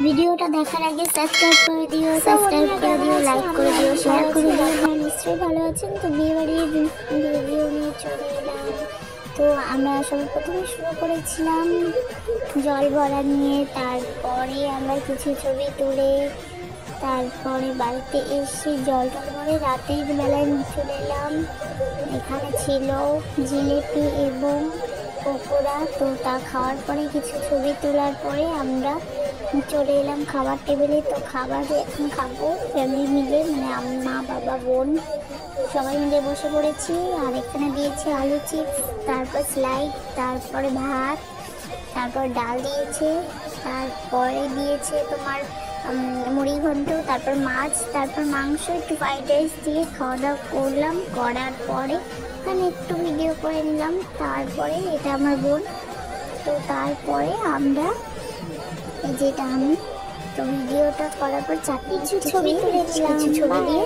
ভিডিওটা দেখার আগে সাবস্ক্রাইব করে দিও, লাইক করে দিও, শেয়ার করে দিও। নিশ্চয়ই ভালো আছেন। তো বিয়েবাড়ির ভিডিও নিয়ে চলে এলাম। তো আমরা সবার প্রথমে শুরু করেছিলাম জল ভরা নিয়ে, তারপরে আমরা কিছু ছবি তুলে তারপরে বাড়িতে এসে জল ভরে রাতের বেলায় চলে এলাম। এখানে ছিল জিলিপি এবং পকোড়া। তো তা খাওয়ার পরে কিছু ছবি তোলার পরে আমরা চলে এলাম খাবার টেবিলে। তো খাবার এখন খাবো ফ্যামিলি মিলে, মানে মা বাবা বোন সবাই মিলে বসে পড়েছি। আর এখানে দিয়েছে আলু চিপস, তারপর স্লাইড, তারপরে ভাত, তারপর ডাল দিয়েছে, তারপরে দিয়েছে তোমার মুড়ি ঘন্ট, তারপর মাছ, তারপর মাংস, একটু ফ্রাইড রাইস দিয়ে খাওয়া দাওয়া করলাম। করার পরে এখানে একটু ভিডিও করে নিলাম। তারপরে এটা আমার বোন। তো তারপরে আমরা যেটা আমি তো ভিডিওটা করার পর চারটি ছবি তুলেছিলাম, ছবি দিয়ে